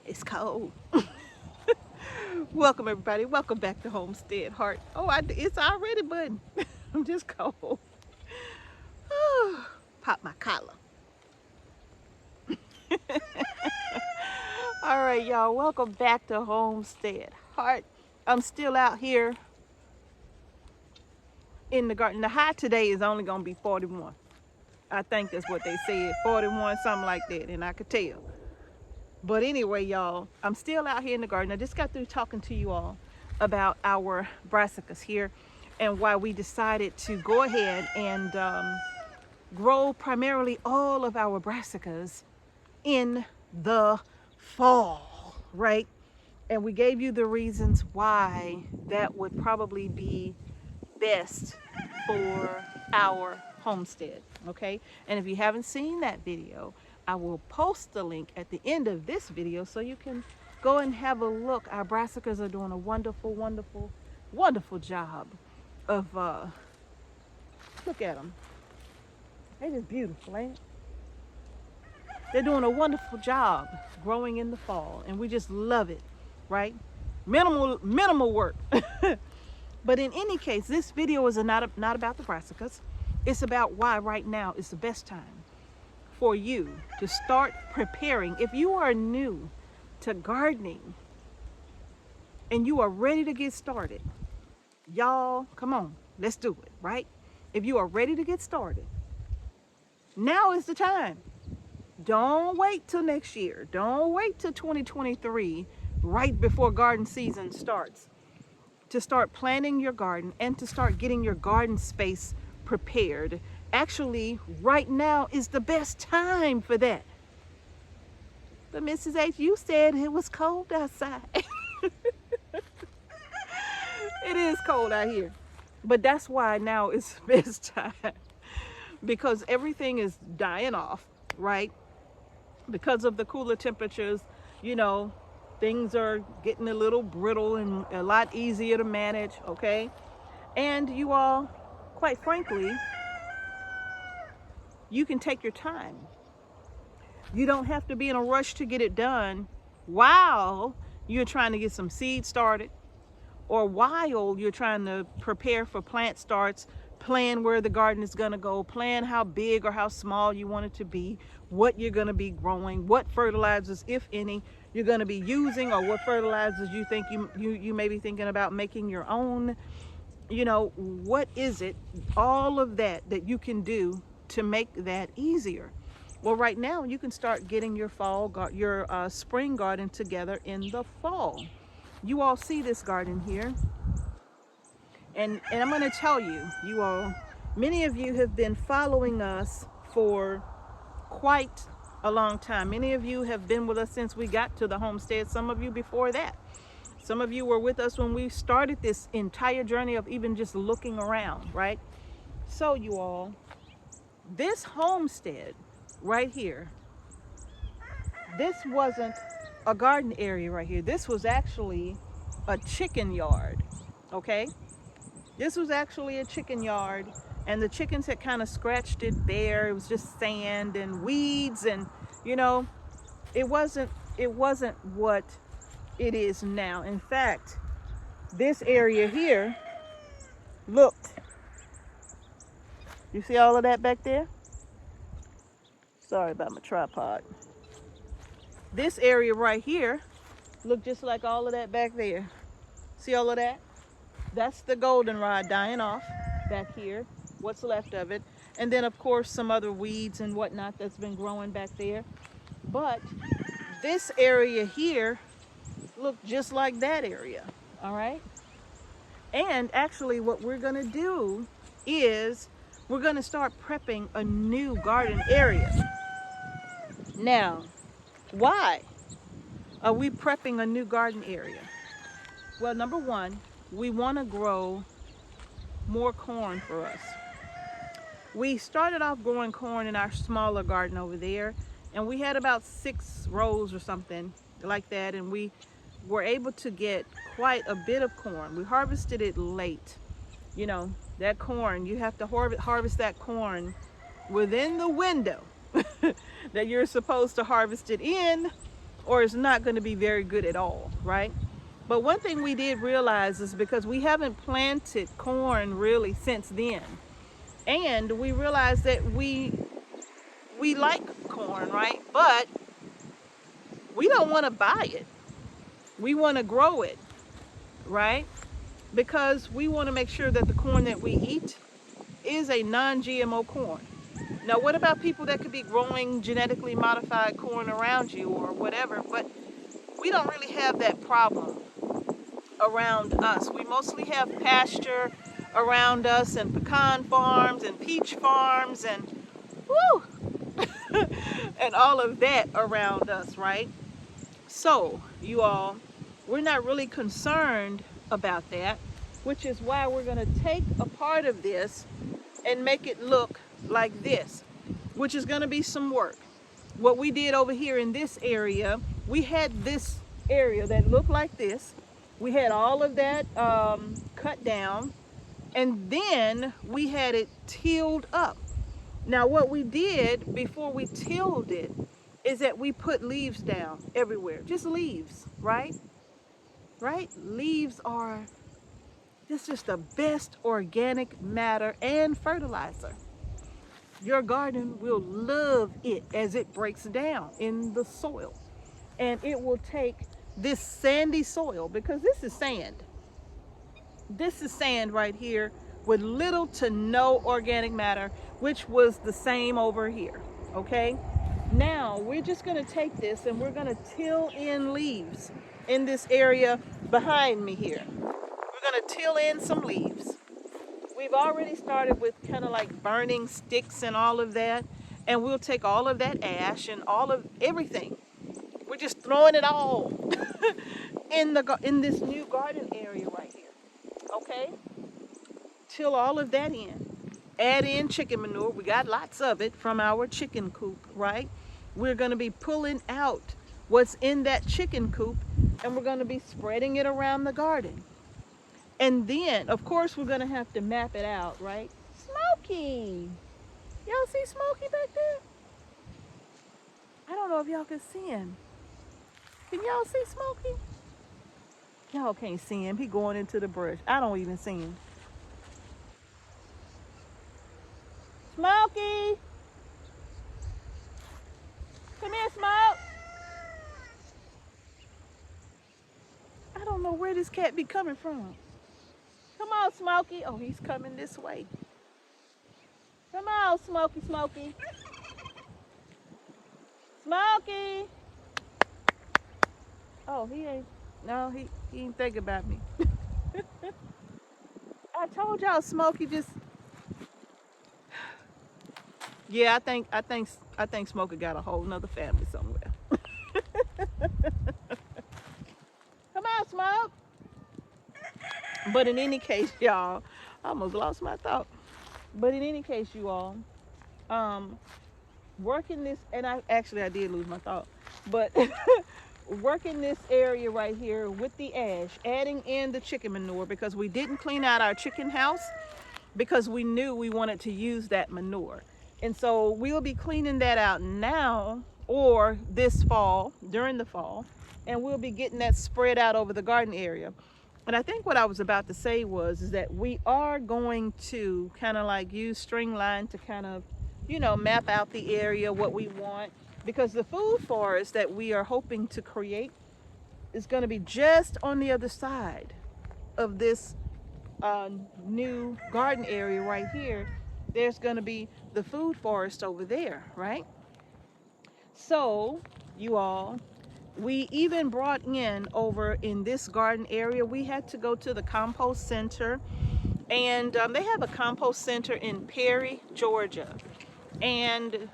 It's cold. Welcome everybody. Welcome back to Homestead Heart. Oh, it's already budding. I'm just cold. Pop my collar. All right, y'all. Welcome back to Homestead Heart. I'm still out here in the garden. The high today is only gonna be 41. I think that's what they said, 41, something like that, and I could tell. But anyway, y'all, I'm still out here in the garden. I just got through talking to you all about our brassicas here and why we decided to go ahead and grow primarily all of our brassicas in the fall, right? And we gave you the reasons why that would probably be best for our homestead, okay? And if you haven't seen that video, I will post the link at the end of this video so you can go and have a look. Our brassicas are doing a wonderful, wonderful, wonderful job of, look at them. They're just beautiful, ain't it? They're doing a wonderful job growing in the fall, and we just love it, right? Minimal work. But in any case, this video is not about the brassicas. It's about why right now is the best time for you to start preparing. If you are new to gardening and you are ready to get started, y'all, come on, let's do it, right? If you are ready to get started, now is the time. Don't wait till next year. Don't wait till 2023, right before garden season starts, to start planning your garden and to start getting your garden space prepared. Actually, right now is the best time for that. But Mrs. H, you said it was cold outside. It is cold out here. But that's why now is the best time. Because everything is dying off, right? Because of the cooler temperatures, you know, things are getting a little brittle and a lot easier to manage, okay? And you all, quite frankly, you can take your time. You don't have to be in a rush to get it done while you're trying to get some seed started, or while you're trying to prepare for plant starts, plan where the garden is going to go, plan how big or how small you want it to be, what you're going to be growing, what fertilizers, if any, you're going to be using, or what fertilizers you think you may be thinking about making your own. You know, what is it, all of that you can do to make that easier. Well, right now you can start getting your spring garden together in the fall. You all see this garden here, and I'm going to tell you, you all, many of you have been following us for quite a long time. Many of you have been with us since we got to the homestead. Some of you before that. Some of you were with us when we started this entire journey of even just looking around, right? So you all, this homestead right here, this wasn't a garden area right here. This was actually a chicken yard, okay? This was actually a chicken yard, and the chickens had kind of scratched it bare. It was just sand and weeds, and you know, it wasn't what it is now. In fact, this area here looked, you see all of that back there? Sorry about my tripod. This area right here looked just like all of that back there. See all of that? That's the goldenrod dying off back here, what's left of it. And then of course some other weeds and whatnot that's been growing back there. But this area here looked just like that area, all right? And actually what we're gonna do is we're gonna start prepping a new garden area. Now, why are we prepping a new garden area? Well, number one, we want to grow more corn for us. We started off growing corn in our smaller garden over there, and we had about 6 rows or something like that, and we were able to get quite a bit of corn. We harvested it late. You know, that corn, you have to harvest that corn within the window that you're supposed to harvest it in, or it's not going to be very good at all, right? But one thing we did realize is because we haven't planted corn really since then, and we realized that we like corn, right? But we don't want to buy it. We want to grow it, right? Because we want to make sure that the corn that we eat is a non-GMO corn. Now, what about people that could be growing genetically modified corn around you or whatever? But we don't really have that problem around us. We mostly have pasture around us and pecan farms and peach farms and woo, and all of that around us, right? So, you all, we're not really concerned about that, which is why we're going to take a part of this and make it look like this, which is going to be some work. What we did over here in this area, we had this area that looked like this. We had all of that cut down, and then we had it tilled up. Now, what we did before we tilled it is that we put leaves down everywhere, just leaves, right? Right? Leaves are just the best organic matter and fertilizer. Your garden will love it as it breaks down in the soil. And it will take this sandy soil, because this is sand. This is sand right here with little to no organic matter, which was the same over here, okay? Now, we're just gonna take this and we're gonna till in leaves in this area behind me here. We're gonna till in some leaves. We've already started with kind of like burning sticks and all of that, and we'll take all of that ash and all of everything. We're just throwing it all in this new garden area right here. Okay? Till all of that in. Add in chicken manure. We got lots of it from our chicken coop, right? We're going to be pulling out what's in that chicken coop, and we're going to be spreading it around the garden. And then, of course, we're going to have to map it out, right? Smokey! Y'all see Smokey back there? I don't know if y'all can see him. Can y'all see Smokey? Y'all can't see him. He going into the brush. I don't even see him. Smokey! Come here, Smoke! I don't know where this cat be coming from. Come on, Smokey. Oh, he's coming this way. Come on, Smokey, Smokey. Smokey! Oh, he ain't. No, he ain't think about me. I told y'all Smokey just. Yeah, I think Smokey got a whole nother family somewhere. Come on, Smoke. But in any case, y'all, I almost lost my thought. But in any case, you all, working this, and I did lose my thought, but working this area right here with the ash, adding in the chicken manure, because we didn't clean out our chicken house because we knew we wanted to use that manure. And so we'll be cleaning that out now or this fall, during the fall, and we'll be getting that spread out over the garden area. And I think what I was about to say is that we are going to kind of like use string line to kind of, map out the area, what we want, because the food forest that we are hoping to create is going to be just on the other side of this new garden area right here. There's going to be the food forest over there, right? So, you all, we even brought in over in this garden area, we had to go to the compost center, and they have a compost center in Perry, Georgia, and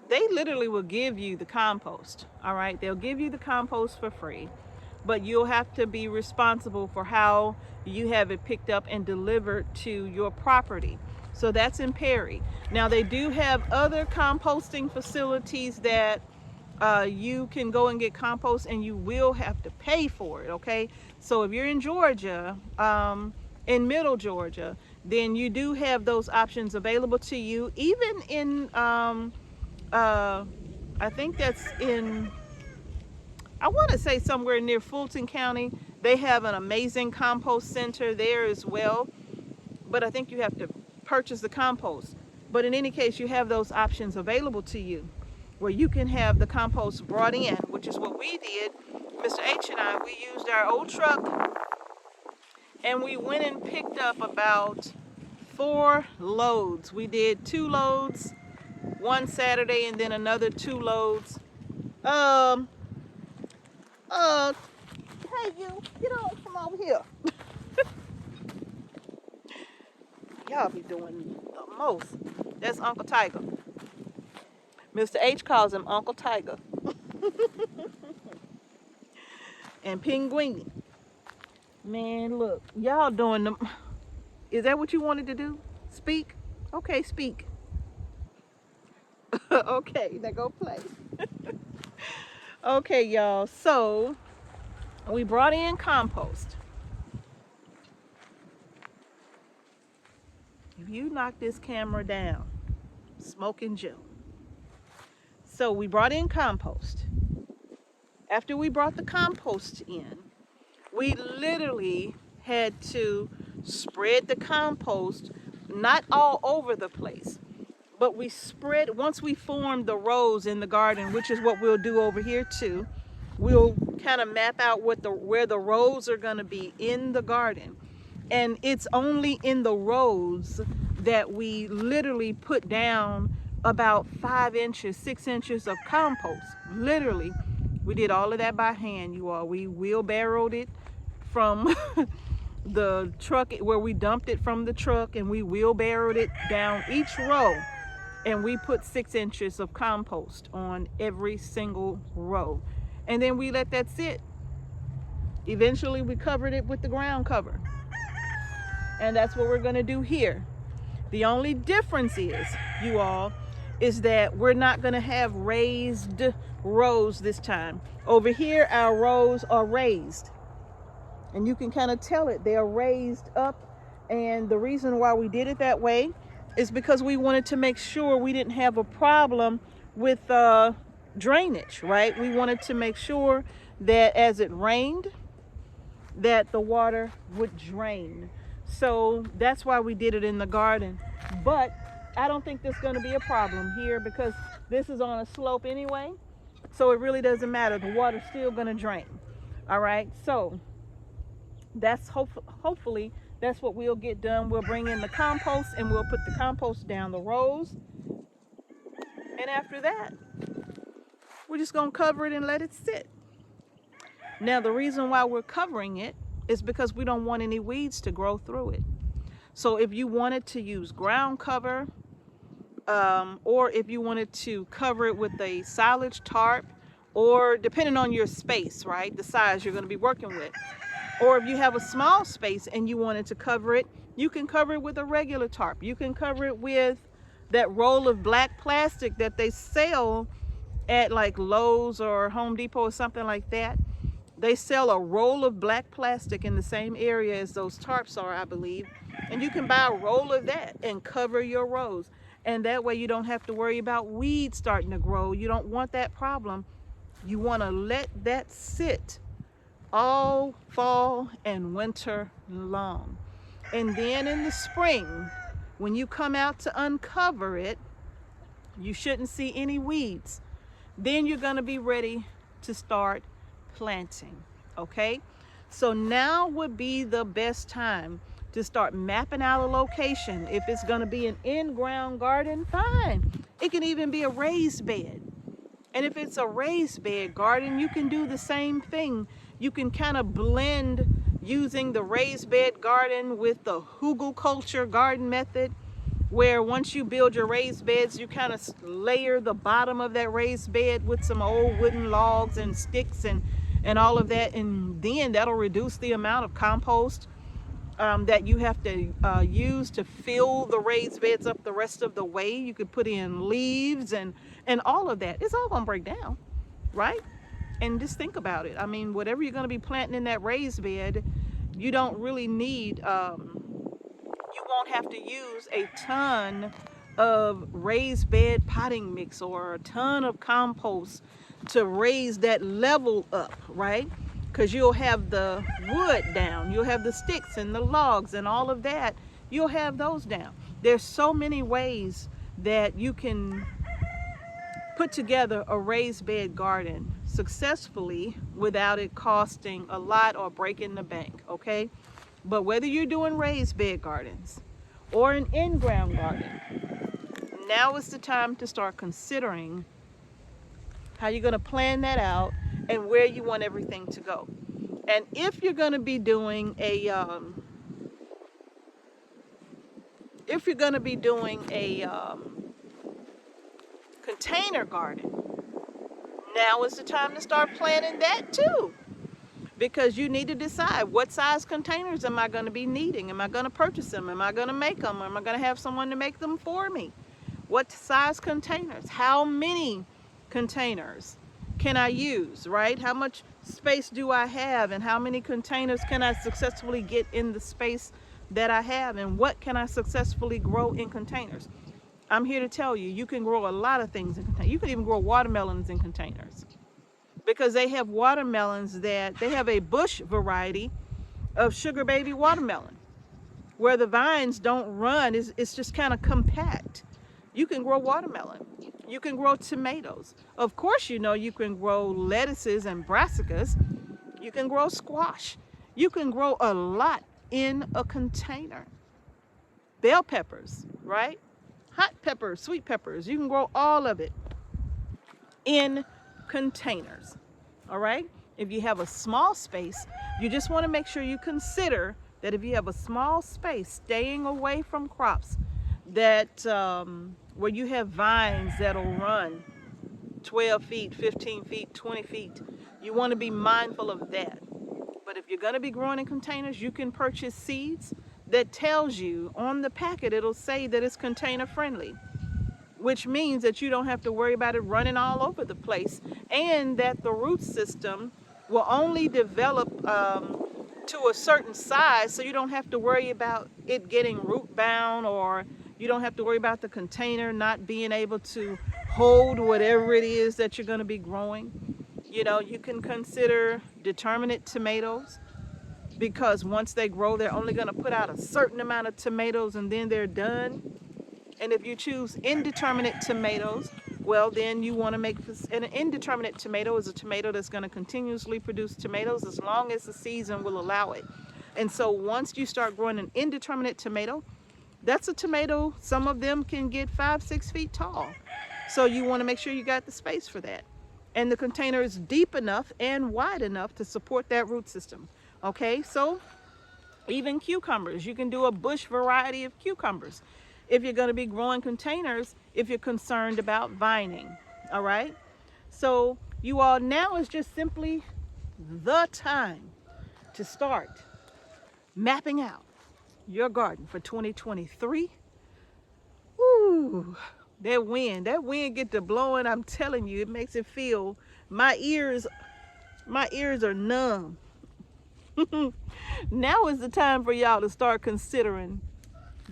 they literally will give you the compost. All right, they'll give you the compost for free, but you'll have to be responsible for how you have it picked up and delivered to your property. So that's in Perry. Now, they do have other composting facilities that you can go and get compost, and you will have to pay for it, okay? So if you're in Georgia, in middle Georgia, then you do have those options available to you. Even in I think that's in, I want to say somewhere near Fulton County. They have an amazing compost center there as well, but I think you have to purchase the compost. But in any case, you have those options available to you where you can have the compost brought in, which is what we did. Mr. H and I, we used our old truck and we went and picked up about 4 loads. We did 2 loads one Saturday and then another 2 loads. Hey you, get on, come over here. Y'all be doing the most. That's Uncle Tiger. Mr. H calls him Uncle Tiger. And Pinguini. Man, look, y'all doing them. Is that what you wanted to do? Speak? Okay, speak. Okay, now go play. Okay, y'all, so we brought in compost. If you knock this camera down, Smoking Joe. So we brought in compost. After we brought the compost in, we literally had to spread the compost, not all over the place, but we spread, once we formed the rows in the garden, which is what we'll do over here too. We'll kind of map out where the rows are going to be in the garden. And it's only in the rows that we literally put down about 5 inches, 6 inches of compost. Literally, we did all of that by hand, you all. We wheelbarrowed it from the truck where we dumped it from the truck, and we wheelbarrowed it down each row. And we put 6 inches of compost on every single row. And then we let that sit. Eventually we covered it with the ground cover. And that's what we're gonna do here. The only difference is, you all, is that we're not gonna have raised rows this time. Over here, our rows are raised. And you can kind of tell it, they are raised up. And the reason why we did it that way is because we wanted to make sure we didn't have a problem with drainage, right? We wanted to make sure that as it rained, that the water would drain. So that's why we did it in the garden. But I don't think there's going to be a problem here because this is on a slope anyway. So it really doesn't matter. The water's still going to drain. All right. So that's hopefully that's what we'll get done. We'll bring in the compost and we'll put the compost down the rows. And after that, we're just going to cover it and let it sit. Now, the reason why we're covering it is because we don't want any weeds to grow through it. So if you wanted to use ground cover, or if you wanted to cover it with a silage tarp, or depending on your space, right, the size you're going to be working with, or if you have a small space and you wanted to cover it, you can cover it with a regular tarp. You can cover it with that roll of black plastic that they sell at like Lowe's or Home Depot or something like that. They sell a roll of black plastic in the same area as those tarps are, I believe. And you can buy a roll of that and cover your rows. And that way you don't have to worry about weeds starting to grow. You don't want that problem. You want to let that sit all fall and winter long. And then in the spring, when you come out to uncover it, you shouldn't see any weeds. Then you're going to be ready to start planting. Okay, so now would be the best time to start mapping out a location. If it's going to be an in-ground garden, fine. It can even be a raised bed. And if it's a raised bed garden, you can do the same thing. You can kind of blend using the raised bed garden with the hugelkultur garden method, where once you build your raised beds, you kind of layer the bottom of that raised bed with some old wooden logs and sticks and all of that. And then that'll reduce the amount of compost that you have to use to fill the raised beds up the rest of the way. You could put in leaves and all of that. It's all gonna break down, right? And just think about it. I mean, whatever you're gonna be planting in that raised bed, you don't really need, you won't have to use a ton of raised bed potting mix or a ton of compost to raise that level up, right? Because you'll have the wood down, you'll have the sticks and the logs and all of that, you'll have those down. There's so many ways that you can put together a raised bed garden successfully without it costing a lot or breaking the bank, okay? But whether you're doing raised bed gardens or an in-ground garden, now is the time to start considering how you're going to plan that out and where you want everything to go. And if you're going to be doing a container garden, now is the time to start planning that too, because you need to decide what size containers am I going to be needing. Am I going to purchase them? Am I going to make them? Am I going to have someone to make them for me? What size containers? How many containers can I use, right? How much space do I have, and how many containers can I successfully get in the space that I have, and what can I successfully grow in containers? I'm here to tell you, you can grow a lot of things in containers. You can even grow watermelons in containers, because they have watermelons that they have a bush variety of sugar baby watermelon where the vines don't run. It's just kind of compact. You can grow watermelon. You can grow tomatoes. Of course, you know, you can grow lettuces and brassicas. You can grow squash. You can grow a lot in a container. Bell peppers, right? Hot peppers, sweet peppers. You can grow all of it in containers, all right? If you have a small space, you just want to make sure you consider that if you have a small space, staying away from crops that where you have vines that'll run 12 feet, 15 feet, 20 feet, you want to be mindful of that. But if you're going to be growing in containers, you can purchase seeds that tells you on the packet, it'll say that it's container friendly, which means that you don't have to worry about it running all over the place, and that the root system will only develop to a certain size, so you don't have to worry about it getting root bound, or you don't have to worry about the container not being able to hold whatever it is that you're going to be growing. You know, you can consider determinate tomatoes, because once they grow, they're only going to put out a certain amount of tomatoes and then they're done. And if you choose indeterminate tomatoes, well, then you want to make an indeterminate tomato is a tomato that's going to continuously produce tomatoes as long as the season will allow it. And so once you start growing an indeterminate tomato, that's a tomato, some of them can get 5-6 feet tall. So you want to make sure you got the space for that. And the container is deep enough and wide enough to support that root system. Okay, so even cucumbers, you can do a bush variety of cucumbers if you're going to be growing containers, if you're concerned about vining. All right, so you all, now is just simply the time to start mapping out your garden for 2023. Woo, that wind get to blowing. I'm telling you, it makes it feel, my ears are numb. Now is the time for y'all to start considering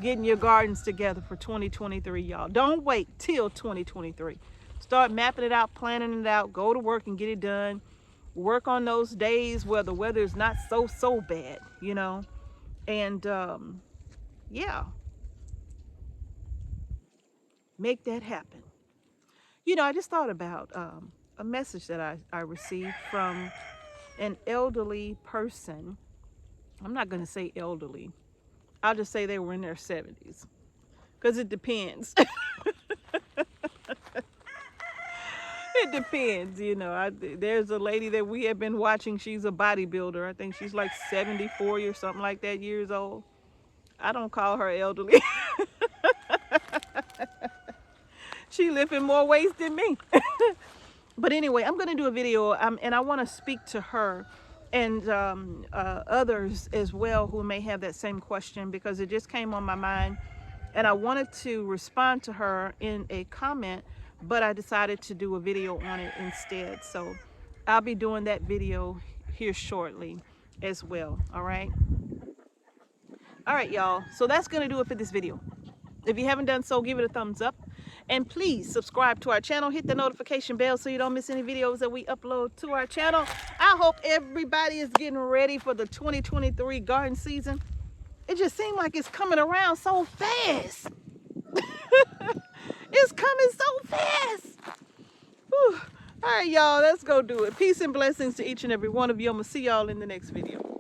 getting your gardens together for 2023, y'all. Don't wait till 2023. Start mapping it out, planning it out, go to work and get it done. Work on those days where the weather is not so bad, you know. And yeah, make that happen. You know, I just thought about a message that I received from an elderly person. I'm not going to say elderly. I'll just say they were in their 70s, because it depends. It depends, you know. There's a lady that we have been watching. She's a bodybuilder. I think she's like 74 or something like that years old. I don't call her elderly. She lifting more weights than me. But anyway, I'm going to do a video, and I want to speak to her and others as well who may have that same question, because it just came on my mind, and I wanted to respond to her in a comment, but I decided to do a video on it instead. So I'll be doing that video here shortly as well. All right, y'all, so that's going to do it for this video. If you haven't done so, give it a thumbs up. And please subscribe to our channel. Hit the notification bell so you don't miss any videos that we upload to our channel. I hope everybody is getting ready for the 2023 garden season. It just seems like it's coming around so fast. It's coming so fast. Whew. All right, y'all, let's go do it. Peace and blessings to each and every one of you. I'm going to see y'all in the next video.